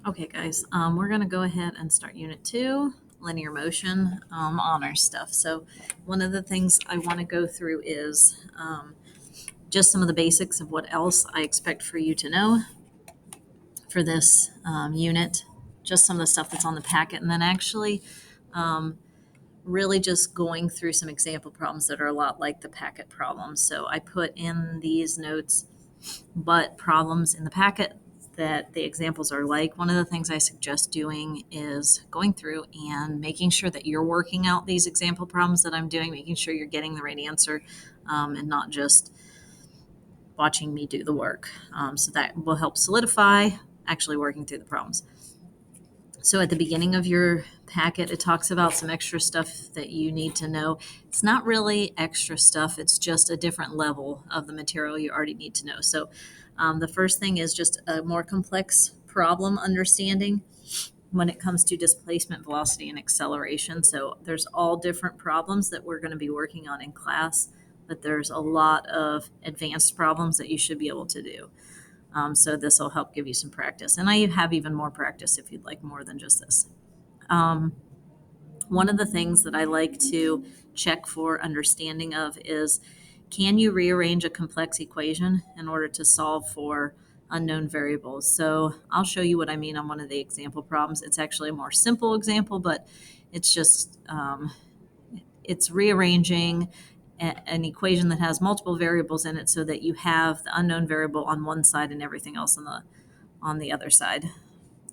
Okay, guys, we're going to go ahead and start Unit 2, Linear Motion, honor stuff. So one of the things I want to go through is just some of the basics of what else I expect for you to know for this unit, just some of the stuff that's on the packet, and then actually really just going through some example problems that are a lot like the packet problems. So I put in these notes, but problems in the packet that the examples are like. One of the things I suggest doing is going through and making sure that you're working out these example problems that I'm doing, making sure you're getting the right answer, and not just watching me do the work. So that will help solidify actually working through the problems. So at the beginning of your packet, it talks about some extra stuff that you need to know. It's not really extra stuff, it's just a different level of the material you already need to know. So the first thing is just a more complex problem understanding when it comes to displacement, velocity, and acceleration. So there's all different problems that we're going to be working on in class, but there's a lot of advanced problems that you should be able to do. So this will help give you some practice. And I have even more practice if you'd like more than just this. One of the things that I like to check for understanding of is, can you rearrange a complex equation in order to solve for unknown variables? So I'll show you what I mean on one of the example problems. It's actually a more simple example, but it's just, it's rearranging an equation that has multiple variables in it so that you have the unknown variable on one side and everything else on the other side.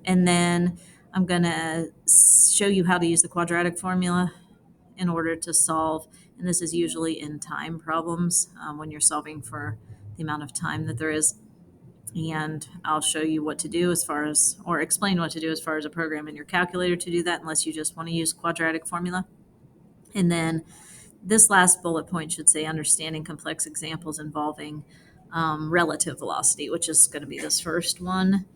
And then I'm going to show you how to use the quadratic formula in order to solve. And this is usually in time problems when you're solving for the amount of time that there is. And I'll show you what to do as far as, or explain what to do as far as a program in your calculator to do that, unless you just want to use quadratic formula. And then this last bullet point should say understanding complex examples involving relative velocity, which is going to be this first one.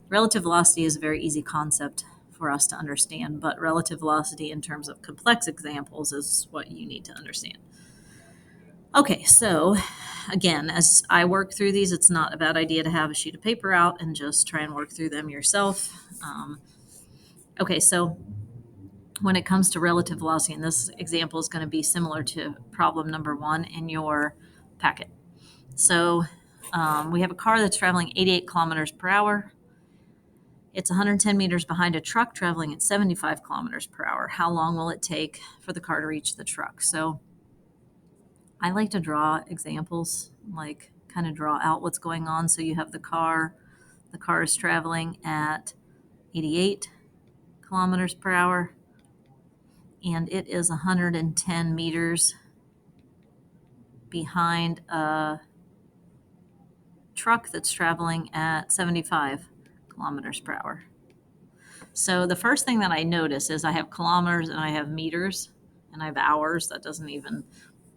Relative velocity is a very easy concept for us to understand, but relative velocity in terms of complex examples is what you need to understand. Okay, so again, as I work through these, it's not a bad idea to have a sheet of paper out and just try and work through them yourself. Okay, so when it comes to relative velocity, and this example is going to be similar to problem number 1 in your packet. So we have a car that's traveling 88 kilometers per hour. It's 110 meters behind a truck traveling at 75 kilometers per hour. How long will it take for the car to reach the truck? So I like to draw examples, like kind of draw out what's going on. So you have the car is traveling at 88 kilometers per hour, and it is 110 meters behind a truck that's traveling at 75 kilometers per hour. So the first thing that I notice is I have kilometers and I have meters and I have hours. That doesn't even,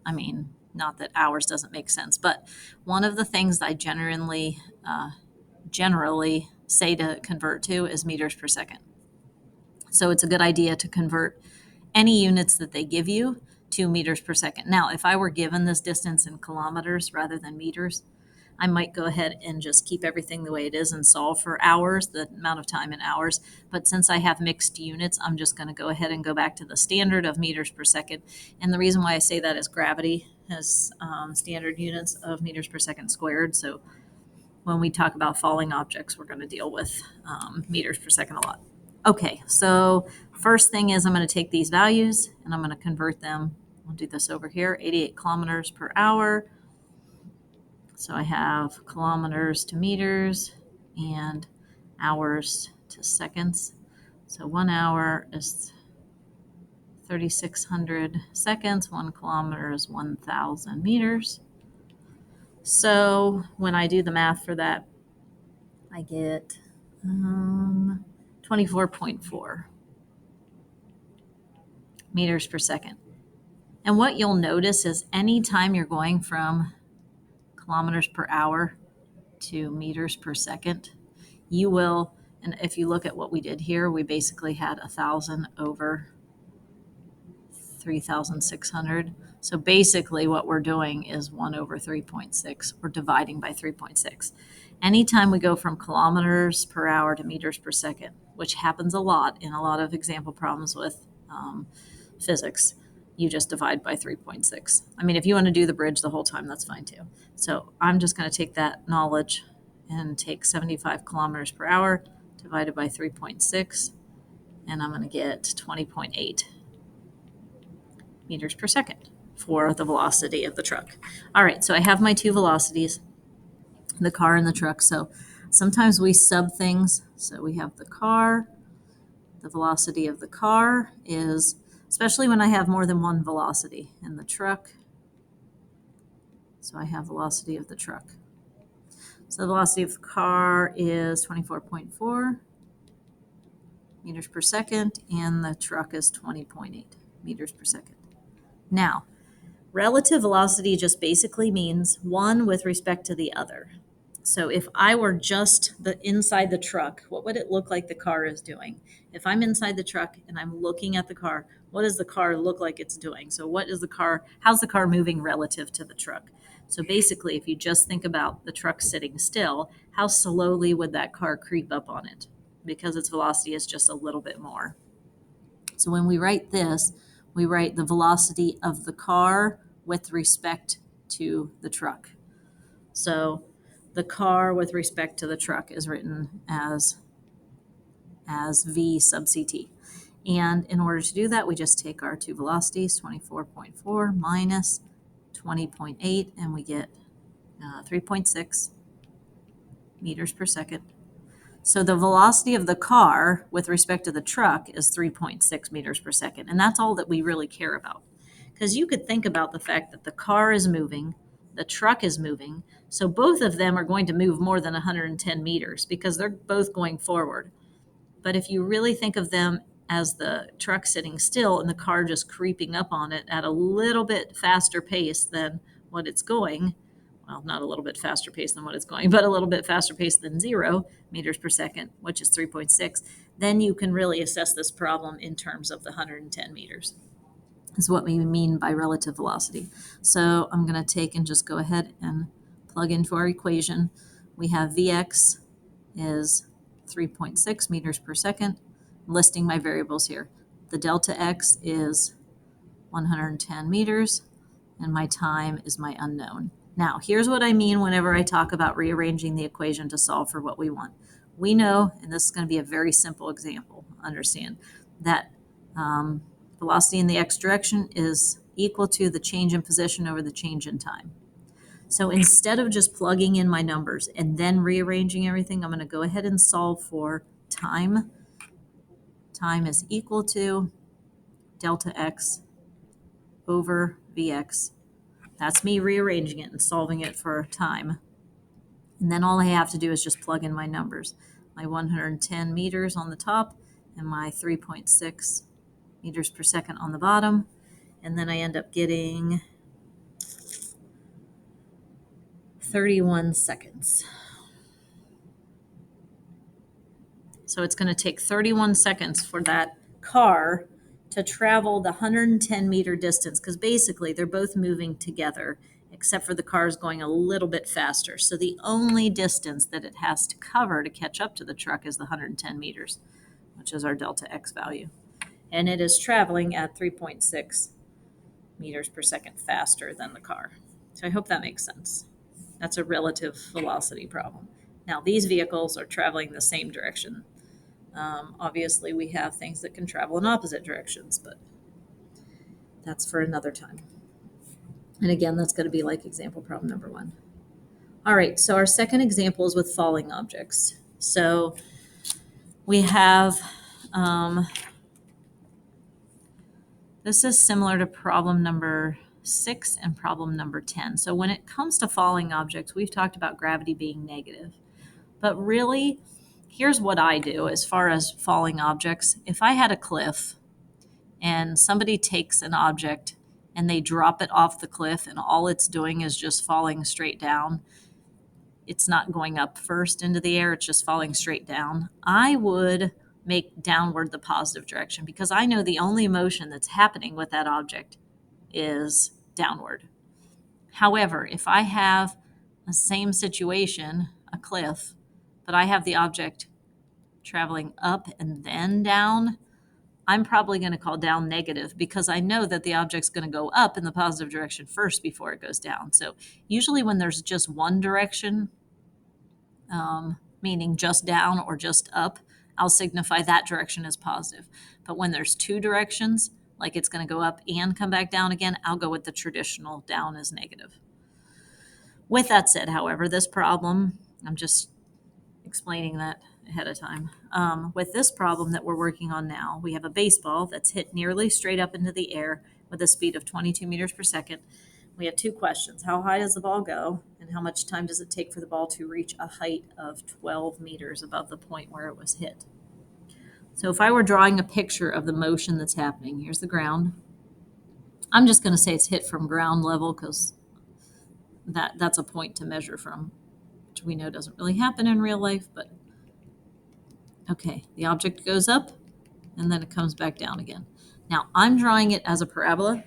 I mean, not that hours doesn't make sense, but one of the things that I generally say to convert to is meters per second. So it's a good idea to convert any units that they give you to meters per second. Now, if I were given this distance in kilometers rather than meters, I might go ahead and just keep everything the way it is and solve for hours, the amount of time in hours. But since I have mixed units, I'm just going to go ahead and go back to the standard of meters per second. And the reason why I say that is gravity has standard units of meters per second squared. So when we talk about falling objects, we're going to deal with meters per second a lot. Okay, so first thing is I'm going to take these values and I'm going to convert them. I'll do this over here, 88 kilometers per hour. So I have kilometers to meters and hours to seconds. So 1 hour is 3,600 seconds. 1 kilometer is 1,000 meters. So when I do the math for that, I get 24.4 meters per second. And what you'll notice is anytime you're going from kilometers per hour to meters per second, you will, and if you look at what we did here, we basically had 1,000 over 3,600. So basically what we're doing is 1 over 3.6. We're dividing by 3.6. Anytime we go from kilometers per hour to meters per second, which happens a lot in a lot of example problems with physics, you just divide by 3.6. I mean, if you want to do the bridge the whole time, that's fine too. So I'm just going to take that knowledge and take 75 kilometers per hour divided by 3.6, and I'm going to get 20.8 meters per second for the velocity of the truck. All right, so I have my two velocities, the car and the truck. So sometimes we sub things. So we have the car, the velocity of the car is, especially when I have more than one velocity, and the truck. So I have velocity of the truck. So the velocity of the car is 24.4 meters per second, and the truck is 20.8 meters per second. Now, relative velocity just basically means one with respect to the other. So if I were just inside the truck, what would it look like the car is doing? If I'm inside the truck and I'm looking at the car, what does the car look like it's doing? So how's the car moving relative to the truck? So basically, if you just think about the truck sitting still, how slowly would that car creep up on it? Because its velocity is just a little bit more. So when we write this, we write the velocity of the car with respect to the truck. So the car with respect to the truck is written as v sub ct. And in order to do that, we just take our two velocities, 24.4 minus 20.8, and we get 3.6 meters per second. So the velocity of the car with respect to the truck is 3.6 meters per second. And that's all that we really care about. Because you could think about the fact that the car is moving, the truck is moving. So both of them are going to move more than 110 meters because they're both going forward. But if you really think of them as the truck sitting still and the car just creeping up on it at a little bit faster pace than what it's going, well, not a little bit faster pace than what it's going, but a little bit faster pace than 0 meters per second, which is 3.6, then you can really assess this problem in terms of the 110 meters, is what we mean by relative velocity. So I'm going to take and just go ahead and plug into our equation. We have Vx is 3.6 meters per second. I'm listing my variables here. The delta x is 110 meters, and my time is my unknown. Now, here's what I mean whenever I talk about rearranging the equation to solve for what we want. We know, and this is going to be a very simple example, understand, that velocity in the x direction is equal to the change in position over the change in time. So instead of just plugging in my numbers and then rearranging everything, I'm going to go ahead and solve for time. Time is equal to delta x over Vx. That's me rearranging it and solving it for time. And then all I have to do is just plug in my numbers. My 110 meters on the top and my 3.6 meters per second on the bottom. And then I end up getting 31 seconds. So it's going to take 31 seconds for that car to travel the 110 meter distance, because basically they're both moving together, except for the car is going a little bit faster. So the only distance that it has to cover to catch up to the truck is the 110 meters, which is our delta x value. And it is traveling at 3.6 meters per second faster than the car. So I hope that makes sense. That's a relative velocity problem. Now, these vehicles are traveling the same direction. Obviously, we have things that can travel in opposite directions, but that's for another time. And again, that's going to be like example problem number 1. All right, so our second example is with falling objects. So we have, this is similar to problem number 6 and problem number 10. So when it comes to falling objects, we've talked about gravity being negative. But really, here's what I do as far as falling objects. If I had a cliff and somebody takes an object and they drop it off the cliff and all it's doing is just falling straight down, it's not going up first into the air, it's just falling straight down, I would make downward the positive direction, because I know the only motion that's happening with that object is downward. However, if I have the same situation, a cliff, but I have the object traveling up and then down, I'm probably going to call down negative because I know that the object's going to go up in the positive direction first before it goes down. So usually when there's just one direction, meaning just down or just up, I'll signify that direction as positive. But when there's two directions, like it's going to go up and come back down again, I'll go with the traditional down as negative. With that said, however, this problem, I'm just explaining that ahead of time. With this problem that we're working on now, we have a baseball that's hit nearly straight up into the air with a speed of 22 meters per second. We have two questions. How high does the ball go? And how much time does it take for the ball to reach a height of 12 meters above the point where it was hit? So if I were drawing a picture of the motion that's happening, here's the ground. I'm just going to say it's hit from ground level because that's a point to measure from, which we know doesn't really happen in real life, but okay, the object goes up and then it comes back down again. Now I'm drawing it as a parabola.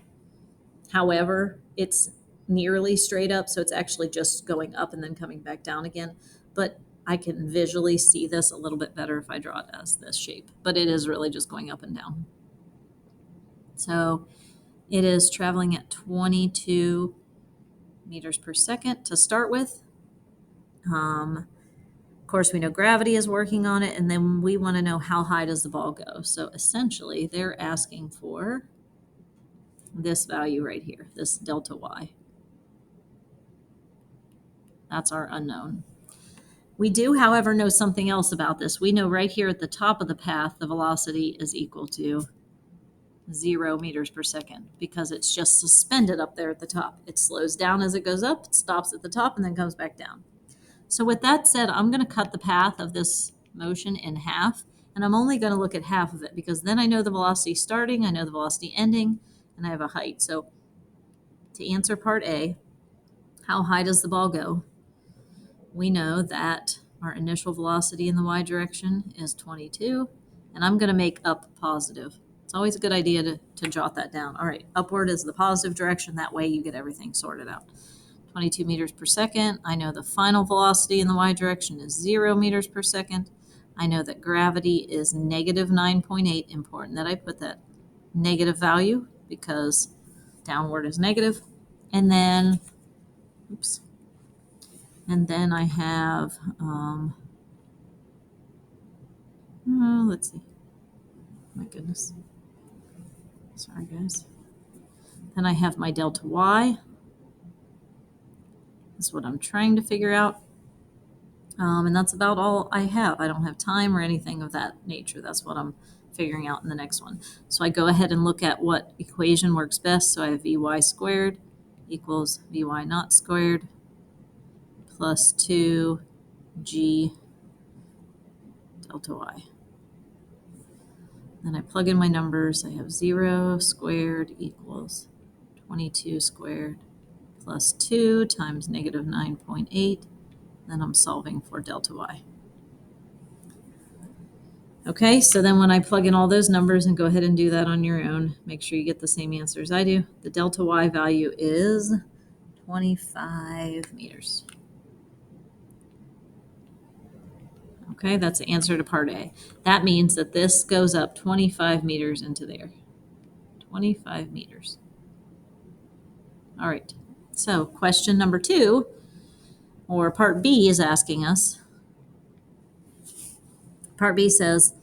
However, it's nearly straight up, so it's actually just going up and then coming back down again. But I can visually see this a little bit better if I draw it as this shape, but it is really just going up and down. So it is traveling at 22 meters per second to start with. Of course, we know gravity is working on it, and then we want to know how high does the ball go. So essentially, they're asking for this value right here, this delta y. That's our unknown. We do, however, know something else about this. We know right here at the top of the path, the velocity is equal to 0 meters per second because it's just suspended up there at the top. It slows down as it goes up, it stops at the top, and then comes back down. So with that said, I'm going to cut the path of this motion in half, and I'm only going to look at half of it because then I know the velocity starting, I know the velocity ending, and I have a height. So to answer part A, how high does the ball go? We know that our initial velocity in the y direction is 22, and I'm going to make up positive. It's always a good idea to jot that down. All right, upward is the positive direction. That way you get everything sorted out. 22 meters per second. I know the final velocity in the y direction is 0 meters per second. I know that gravity is negative 9.8. Important that I put that negative value because downward is negative. And then, I have, let's see. My goodness. Sorry, guys. Then I have my delta y. That's what I'm trying to figure out. And that's about all I have. I don't have time or anything of that nature. That's what I'm figuring out in the next one. So I go ahead and look at what equation works best. So I have vy squared equals vy naught squared plus 2g delta y. Then I plug in my numbers. I have 0 squared equals 22 squared plus 2 times negative 9.8. Then I'm solving for delta y. Okay, so then when I plug in all those numbers and go ahead and do that on your own, make sure you get the same answer as I do. The delta y value is 25 meters. Okay, that's the answer to part A. That means that this goes up 25 meters into there. 25 meters. All right, so question number 2, or part B, is asking us. Part B says,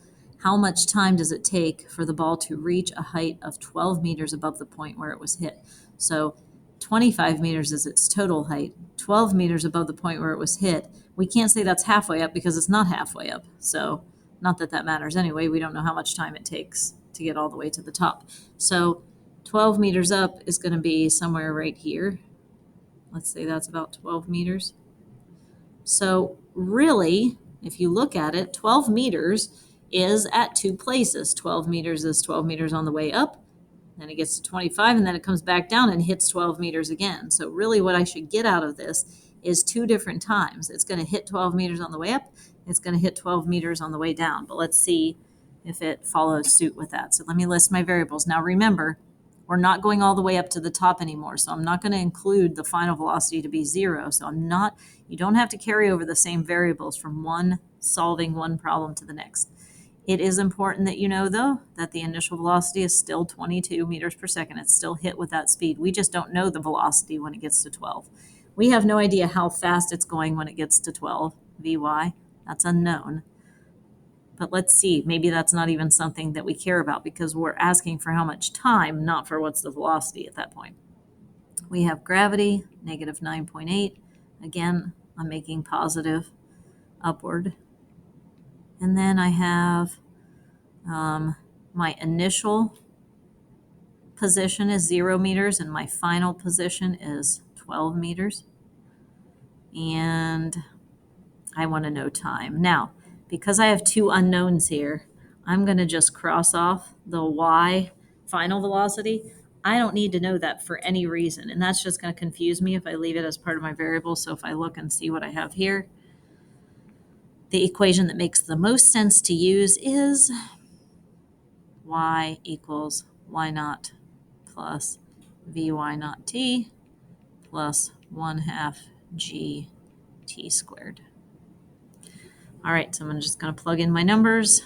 how much time does it take for the ball to reach a height of 12 meters above the point where it was hit? So 25 meters is its total height, 12 meters above the point where it was hit. We can't say that's halfway up because it's not halfway up. So not that that matters anyway. We don't know how much time it takes to get all the way to the top. So 12 meters up is going to be somewhere right here. Let's say that's about 12 meters. So really, if you look at it, 12 meters is at two places. 12 meters is 12 meters on the way up, then it gets to 25, and then it comes back down and hits 12 meters again. So really what I should get out of this is 2 different times. It's going to hit 12 meters on the way up, it's going to hit 12 meters on the way down. But let's see if it follows suit with that. So let me list my variables. Now remember, We're not going all the way up to the top anymore, so I'm not going to include the final velocity to be 0. So you don't have to carry over the same variables from solving one problem to the next. It is important that you know, though, that the initial velocity is still 22 meters per second. It's still hit with that speed. We just don't know the velocity when it gets to 12. We have no idea how fast it's going when it gets to 12 Vy. That's unknown. But let's see, maybe that's not even something that we care about because we're asking for how much time, not for what's the velocity at that point. We have gravity, negative 9.8. Again, I'm making positive upward. And then I have my initial position is 0 meters and my final position is 12 meters. And I want to know time. Now, because I have two unknowns here, I'm going to just cross off the y final velocity. I don't need to know that for any reason, and that's just going to confuse me if I leave it as part of my variable. So if I look and see what I have here, the equation that makes the most sense to use is y equals y naught plus vy naught t plus 1/2 g t squared. All right, so I'm just going to plug in my numbers.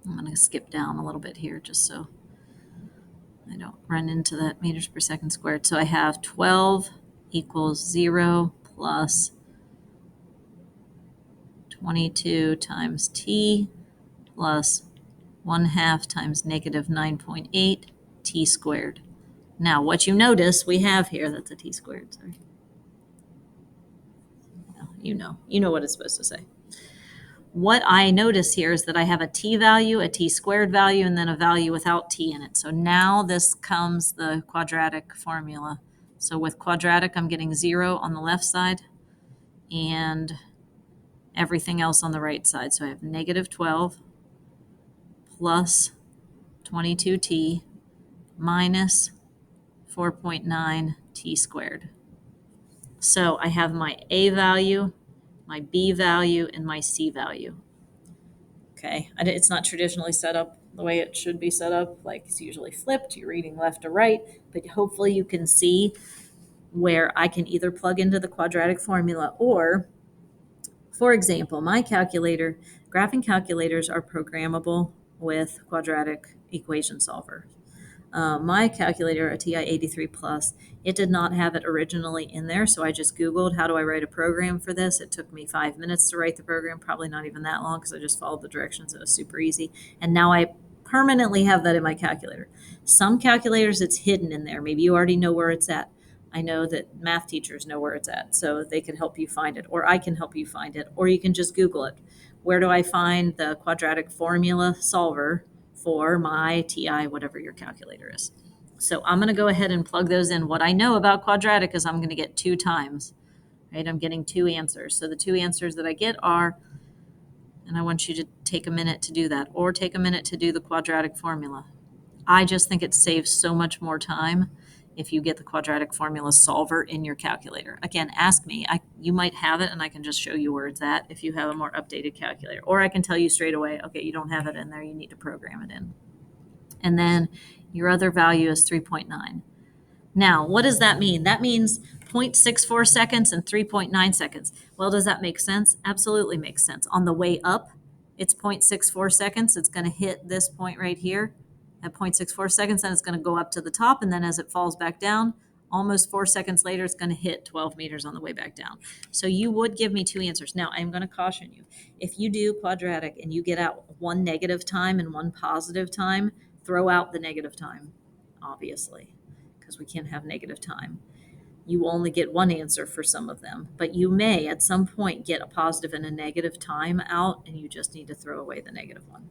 I'm going to skip down a little bit here just so I don't run into that meters per second squared. So I have 12 equals 0 plus 22 times t plus 1/2 times negative 9.8 t squared. Now, what you notice we have here, that's a t squared, sorry. You know what it's supposed to say. What I notice here is that I have a t value, a t squared value, and then a value without t in it. So now this comes the quadratic formula. So with quadratic, I'm getting 0 on the left side and everything else on the right side. So I have negative 12 plus 22t minus 4.9 t squared. So I have my a value, my b value, and my c value. Okay, it's not traditionally set up the way it should be set up. Like it's usually flipped, you're reading left to right, but hopefully you can see where I can either plug into the quadratic formula or, for example, my calculator, graphing calculators are programmable with quadratic equation solver. My calculator, a TI-83 Plus, it did not have it originally in there, so I just Googled how do I write a program for this. It took me 5 minutes to write the program, probably not even that long because I just followed the directions. It was super easy, and now I permanently have that in my calculator. Some calculators, it's hidden in there. Maybe you already know where it's at. I know that math teachers know where it's at, so they can help you find it, or I can help you find it, or you can just Google it. Where do I find the quadratic formula solver for my TI, whatever your calculator is? So I'm going to go ahead and plug those in. What I know about quadratic is I'm going to get 2 times, right? I'm getting 2 answers. So the 2 answers that I get are, and I want you to take a minute to do that, or take a minute to do the quadratic formula. I just think it saves so much more time if you get the quadratic formula solver in your calculator. Again, ask me. You might have it, and I can just show you where it's at if you have a more updated calculator. Or I can tell you straight away, okay, you don't have it in there. You need to program it in. And then your other value is 3.9. Now, what does that mean? That means 0.64 seconds and 3.9 seconds. Well, does that make sense? Absolutely makes sense. On the way up, it's 0.64 seconds. It's going to hit this point right here at 0.64 seconds, then it's going to go up to the top, and then as it falls back down, almost 4 seconds later, it's going to hit 12 meters on the way back down. So you would give me 2 answers. Now, I'm going to caution you. If you do quadratic and you get out one negative time and one positive time, throw out the negative time, obviously, because we can't have negative time. You only get one answer for some of them, but you may at some point get a positive and a negative time out, and you just need to throw away the negative one.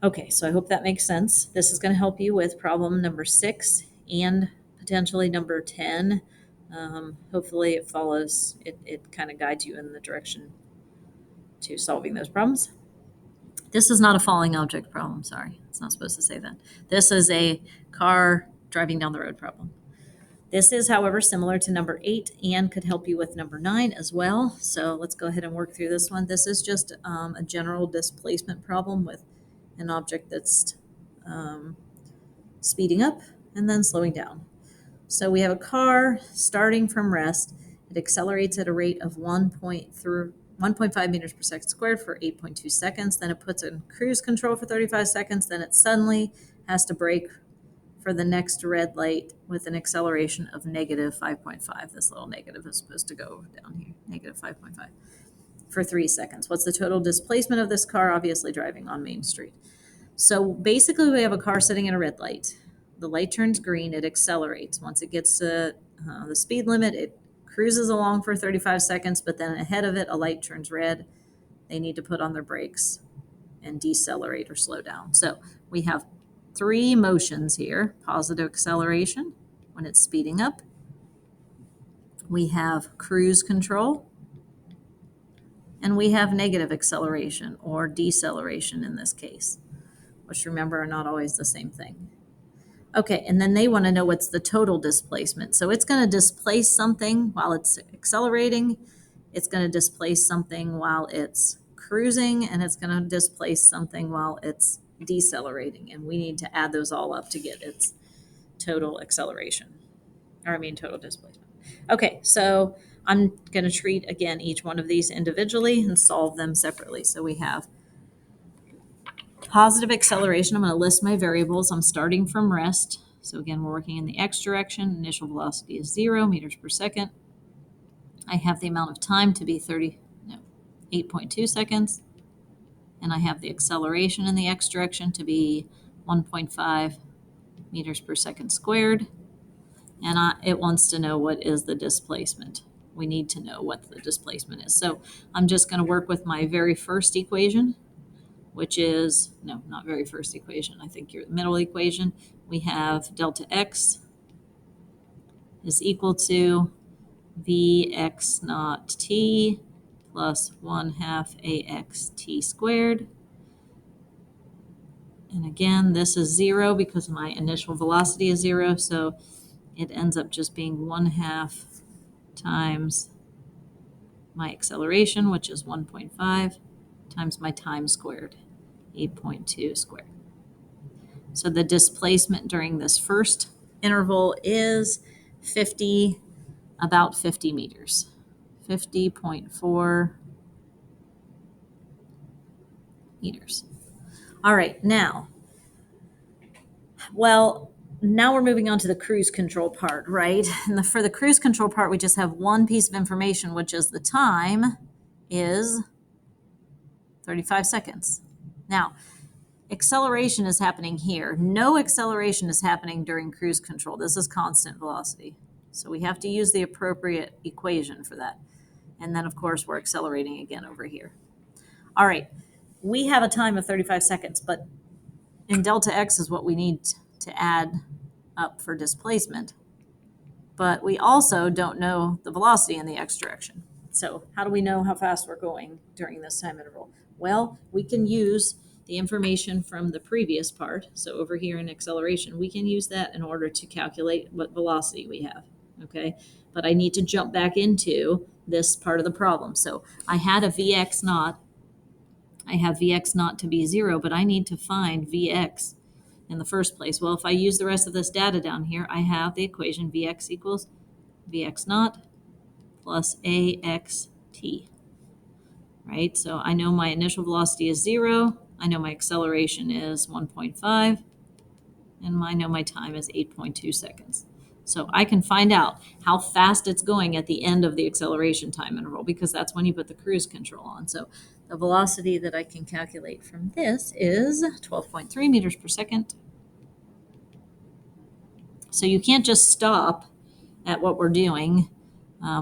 Okay, so I hope that makes sense. This is going to help you with problem number 6 and potentially number 10. Hopefully it follows, it kind of guides you in the direction to solving those problems. This is not a falling object problem, sorry. It's not supposed to say that. This is a car driving down the road problem. This is, however, similar to number 8 and could help you with number 9 as well. So let's go ahead and work through this one. This is just a general displacement problem with an object that's speeding up, and then slowing down. So we have a car starting from rest. It accelerates at a rate of 1.5 meters per second squared for 8.2 seconds. Then it puts in cruise control for 35 seconds. Then it suddenly has to brake for the next red light with an acceleration of negative 5.5. This little negative is supposed to go down here, negative 5.5 for 3 seconds. What's the total displacement of this car? Obviously driving on Main Street. So basically we have a car sitting at a red light. The light turns green, it accelerates. Once it gets to the speed limit, it cruises along for 35 seconds, but then ahead of it, a light turns red. They need to put on their brakes and decelerate or slow down. So we have 3 motions here. Positive acceleration when it's speeding up. We have cruise control. And we have negative acceleration or deceleration in this case, which remember are not always the same thing. Okay, and then they want to know what's the total displacement. So it's going to displace something while it's accelerating. It's going to displace something while it's cruising, and it's going to displace something while it's decelerating. And we need to add those all up to get its total acceleration, total displacement. Okay, so I'm going to treat, again, each one of these individually and solve them separately. So we have positive acceleration. I'm going to list my variables. I'm starting from rest. So again, we're working in the x direction. Initial velocity is 0 meters per second. I have the amount of time to be 8.2 seconds. And I have the acceleration in the x direction to be 1.5 meters per second squared. And it wants to know what is the displacement. We need to know what the displacement is. So I'm just going to work with my very first equation, which is, no, not very first equation. I think your middle equation. We have delta x is equal to Vx naught t plus 1/2 ax t squared. And again, this is 0 because my initial velocity is 0. So it ends up just being 1/2 times my acceleration, which is 1.5, times my time squared, 8.2 squared. So the displacement during this first interval is about 50 meters, 50.4 meters. All right, now we're moving on to the cruise control part, right? And for the cruise control part, we just have one piece of information, which is the time is 35 seconds. Now, acceleration is happening here. No acceleration is happening during cruise control. This is constant velocity. So we have to use the appropriate equation for that. And then, of course, we're accelerating again over here. All right, we have a time of 35 seconds, but in delta x is what we need to add up for displacement. But we also don't know the velocity in the x direction. So how do we know how fast we're going during this time interval? Well, we can use the information from the previous part. So over here in acceleration, we can use that in order to calculate what velocity we have. Okay, but I need to jump back into this part of the problem. So I had a Vx naught. I have Vx naught to be 0, but I need to find Vx in the first place. Well, if I use the rest of this data down here, I have the equation Vx equals Vx naught plus Axt, right? So I know my initial velocity is 0. I know my acceleration is 1.5. And I know my time is 8.2 seconds. So I can find out how fast it's going at the end of the acceleration time interval, because that's when you put the cruise control on. So the velocity that I can calculate from this is 12.3 meters per second. So you can't just stop at what we're doing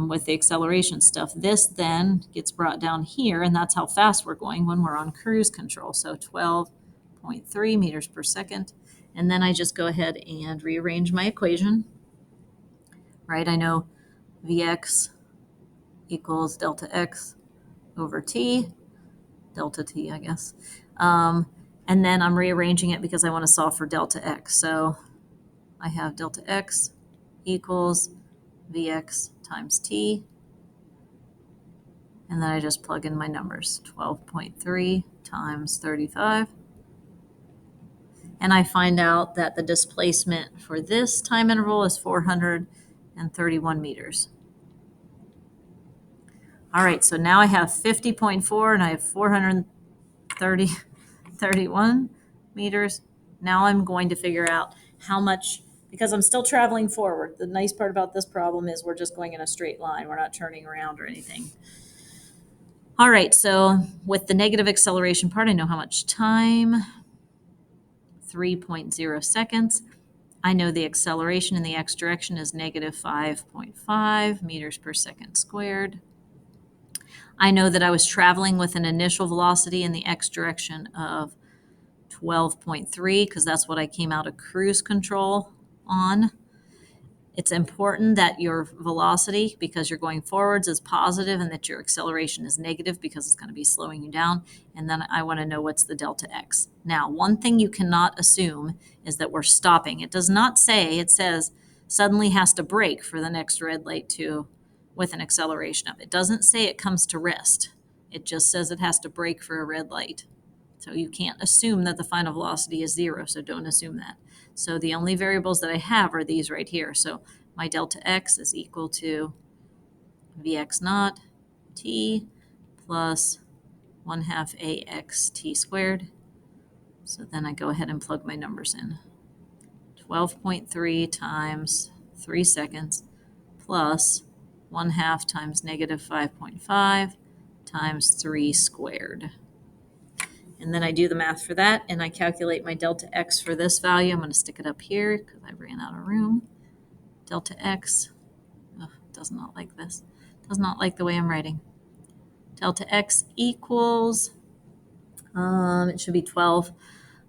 with the acceleration stuff. This then gets brought down here, and that's how fast we're going when we're on cruise control. So 12.3 meters per second. And then I just go ahead and rearrange my equation, right? I know Vx equals delta x over t, delta t, I guess. And then I'm rearranging it because I want to solve for delta x. So I have delta x equals Vx times t. And then I just plug in my numbers, 12.3 times 35. And I find out that the displacement for this time interval is 431 meters. All right, so now I have 50.4 and I have 431 meters. Now I'm going to figure out how much, because I'm still traveling forward. The nice part about this problem is we're just going in a straight line. We're not turning around or anything. All right, so with the negative acceleration part, I know how much time, 3.0 seconds. I know the acceleration in the x direction is negative 5.5 meters per second squared. I know that I was traveling with an initial velocity in the x direction of 12.3 because that's what I came out of cruise control on. It's important that your velocity, because you're going forwards, is positive and that your acceleration is negative because it's going to be slowing you down. And then I want to know what's the delta x. Now, one thing you cannot assume is that we're stopping. It does not say, it says suddenly has to brake for the next red light to with an acceleration up. It doesn't say it comes to rest. It just says it has to brake for a red light. So you can't assume that the final velocity is 0, so don't assume that. So the only variables that I have are these right here. So my delta x is equal to Vx naught t plus 1/2 ax t squared. So then I go ahead and plug my numbers in. 12.3 times 3 seconds plus 1/2 times negative 5.5 times 3 squared. And then I do the math for that, and I calculate my delta x for this value. I'm going to stick it up here because I ran out of room. Delta x, does not like this. Does not like the way I'm writing. Delta x equals, it should be 12,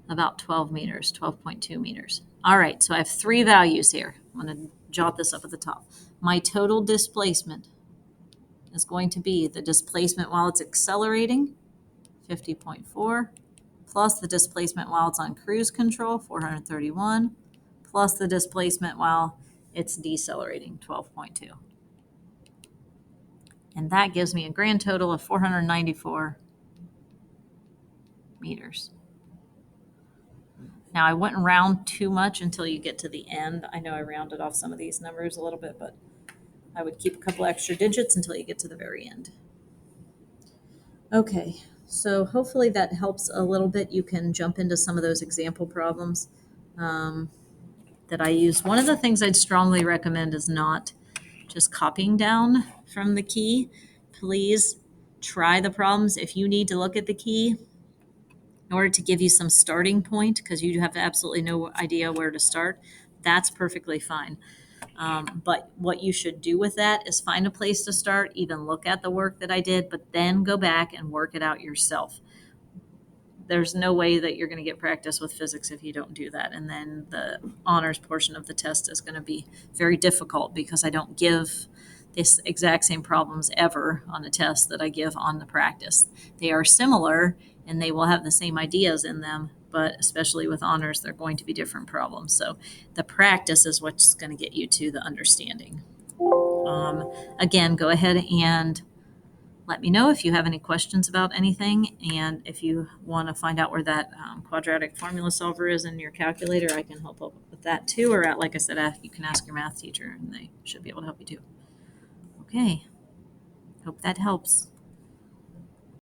about 12 meters, 12.2 meters. All right, so I have 3 values here. I'm going to jot this up at the top. My total displacement is going to be the displacement while it's accelerating, 50.4, plus the displacement while it's on cruise control, 431, plus the displacement while it's decelerating, 12.2. And that gives me a grand total of 494 meters. Now, I wouldn't round too much until you get to the end. I know I rounded off some of these numbers a little bit, but I would keep a couple extra digits until you get to the very end. Okay, so hopefully that helps a little bit. You can jump into some of those example problems that I use. One of the things I'd strongly recommend is not just copying down from the key. Please try the problems. If you need to look at the key in order to give you some starting point, because you have absolutely no idea where to start, that's perfectly fine. But what you should do with that is find a place to start, even look at the work that I did, but then go back and work it out yourself. There's no way that you're going to get practice with physics if you don't do that. And then the honors portion of the test is going to be very difficult because I don't give this exact same problems ever on a test that I give on the practice. They are similar and they will have the same ideas in them, but especially with honors, they're going to be different problems. So the practice is what's going to get you to the understanding. Again, go ahead and let me know if you have any questions about anything. And if you want to find out where that quadratic formula solver is in your calculator, I can help with that too. Or like I said, you can ask your math teacher and they should be able to help you too. Okay, hope that helps.